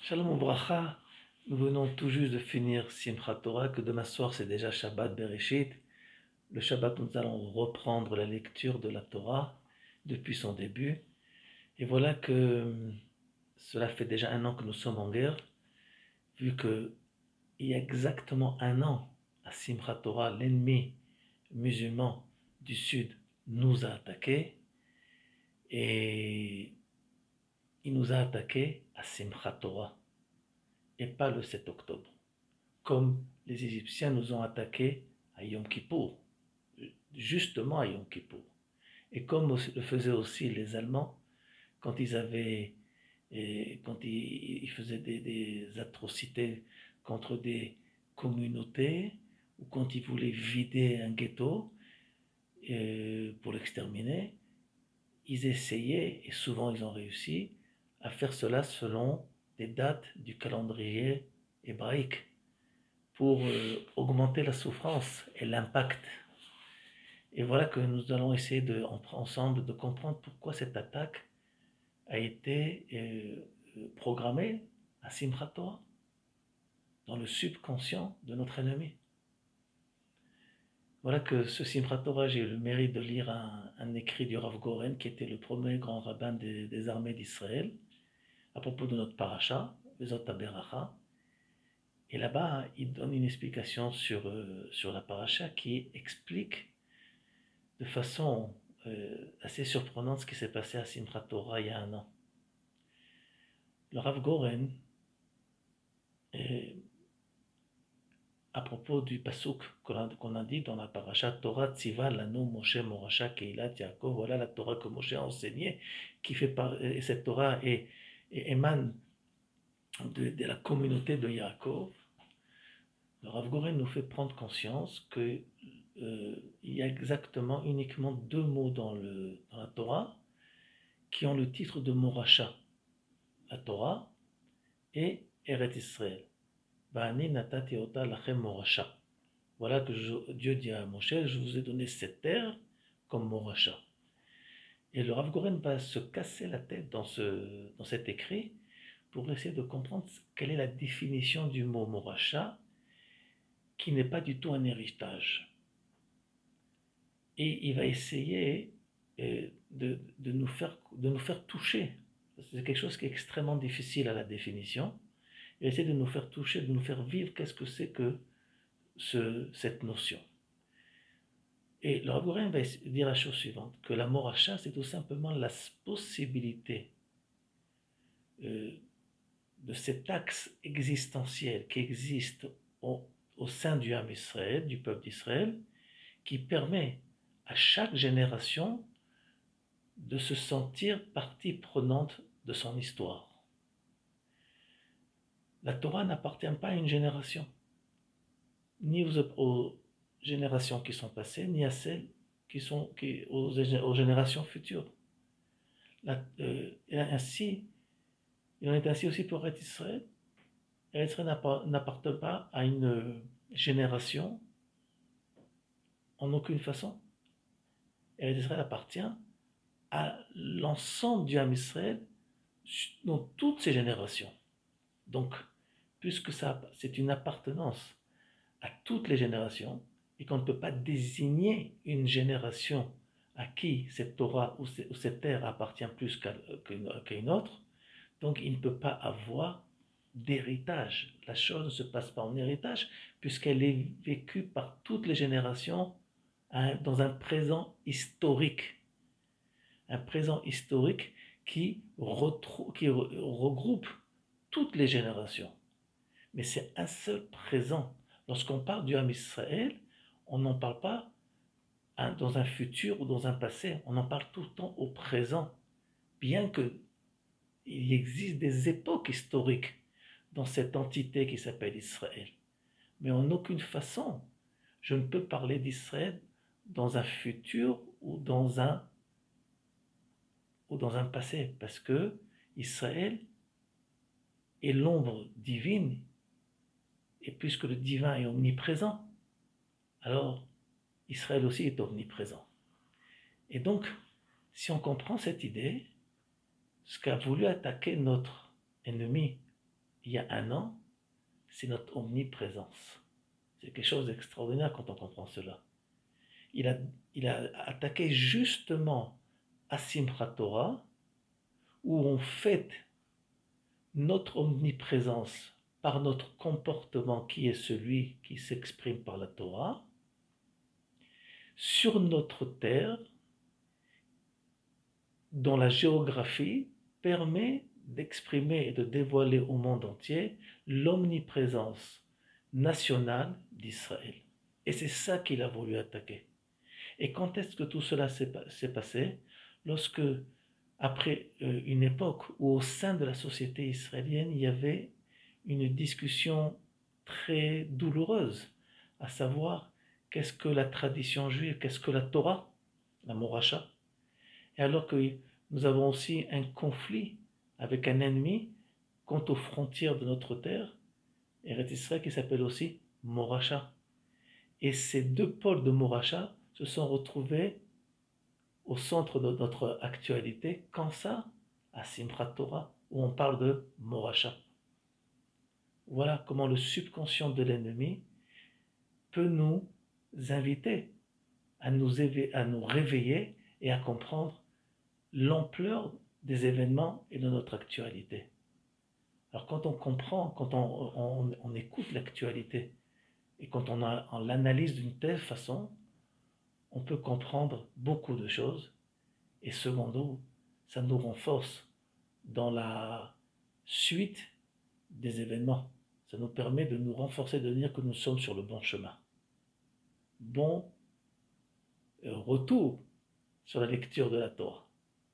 Shalom Obracha, nous venons tout juste de finir Simchat Torah, que demain soir c'est déjà Shabbat Bereshit. Le Shabbat, nous allons reprendre la lecture de la Torah depuis son début. Et voilà que cela fait déjà un an que nous sommes en guerre, vu qu'il y a exactement un an, à Simchat Torah, l'ennemi musulman du Sud nous a attaqués, et il nous a attaqués à Simchat Torah, et pas le 7 octobre. Comme les Égyptiens nous ont attaqués à Yom Kippour, justement à Yom Kippour. Et comme le faisaient aussi les Allemands, quand ils faisaient des atrocités contre des communautés, ou quand ils voulaient vider un ghetto pour l'exterminer, ils essayaient, et souvent ils ont réussi, à faire cela selon des dates du calendrier hébraïque, pour augmenter la souffrance et l'impact. Et voilà que nous allons essayer ensemble de comprendre pourquoi cette attaque a été programmée à Simchat Torah, dans le subconscient de notre ennemi. Voilà que ce Simchat Torah, j'ai eu le mérite de lire un écrit du Rav Goren, qui était le premier grand rabbin des armées d'Israël, à propos de notre paracha, Vezot HaBeracha. Et là-bas, il donne une explication sur la paracha qui explique de façon assez surprenante ce qui s'est passé à Simchat Torah il y a un an. Le Rav Goren, à propos du pasuk qu'on a dit dans la paracha, Torah Tziva Lanu Moshe Morasha Keilat Yaakov, voilà la Torah que Moshe a enseignée, et cette Torah émane de la communauté de Yaakov. Le Rav Goren nous fait prendre conscience que il y a uniquement deux mots dans la Torah qui ont le titre de Morasha, la Torah et Eretz Israël. Ba'ani natati ota lachem morasha. Voilà que Dieu dit à Moshe, je vous ai donné cette terre comme Morasha. Et le Rav Goren va se casser la tête dans cet écrit pour essayer de comprendre quelle est la définition du mot Morasha, qui n'est pas du tout un héritage. Et il va essayer de nous faire toucher. C'est quelque chose qui est extrêmement difficile à la définition. Il va essayer de nous faire toucher, de nous faire vivre qu'est-ce que c'est que cette notion. Et le Rav Goren va dire la chose suivante, que la Morasha, c'est tout simplement la possibilité de cet axe existentiel qui existe au sein du Ham Israël, du peuple d'Israël, qui permet à chaque génération de se sentir partie prenante de son histoire. La Torah n'appartient pas à une génération, ni aux générations qui sont passées, ni à celles aux générations futures. Il en est ainsi aussi pour Eretz Israël. Eretz Israël n'appartient pas à une génération en aucune façon. Eretz Israël appartient à l'ensemble du Ham Israël dans toutes ces générations. Donc, puisque c'est une appartenance à toutes les générations, et qu'on ne peut pas désigner une génération à qui cette Torah ou cette terre appartient plus qu'à une autre, donc il ne peut pas avoir d'héritage. La chose ne se passe pas en héritage, puisqu'elle est vécue par toutes les générations dans un présent historique. Un présent historique qui regroupe toutes les générations. Mais c'est un seul présent. Lorsqu'on parle du Ham Israël, on n'en parle pas dans un futur ou dans un passé, on en parle tout le temps au présent, bien qu'il existe des époques historiques dans cette entité qui s'appelle Israël. Mais en aucune façon, je ne peux parler d'Israël dans un futur ou dans un passé, parce que Israël est l'ombre divine, et puisque le divin est omniprésent, alors Israël aussi est omniprésent. Et donc, si on comprend cette idée, ce qu'a voulu attaquer notre ennemi il y a un an, c'est notre omniprésence. C'est quelque chose d'extraordinaire quand on comprend cela. Il a, il a attaqué justement à Simchat Torah, où on fête notre omniprésence par notre comportement qui est celui qui s'exprime par la Torah, sur notre terre, dont la géographie permet d'exprimer et de dévoiler au monde entier l'omniprésence nationale d'Israël. Et c'est ça qu'il a voulu attaquer. Et quand est-ce que tout cela s'est passé? Lorsque, après une époque où au sein de la société israélienne, il y avait une discussion très douloureuse, à savoir qu'est-ce que la tradition juive, qu'est-ce que la Torah, la Moracha. Et alors que nous avons aussi un conflit avec un ennemi quant aux frontières de notre terre, Eretz Israël, qui s'appelle aussi Moracha. Et ces deux pôles de Moracha se sont retrouvés au centre de notre actualité. Quand ça? À Simchat Torah, où on parle de Moracha. Voilà comment le subconscient de l'ennemi peut nous inviter à nous réveiller et à comprendre l'ampleur des événements et de notre actualité. Alors quand on comprend, quand on écoute l'actualité et quand on l'analyse d'une telle façon, on peut comprendre beaucoup de choses et secondo, ça nous renforce dans la suite des événements. Ça nous permet de nous renforcer, de dire que nous sommes sur le bon chemin. Bon retour sur la lecture de la Torah.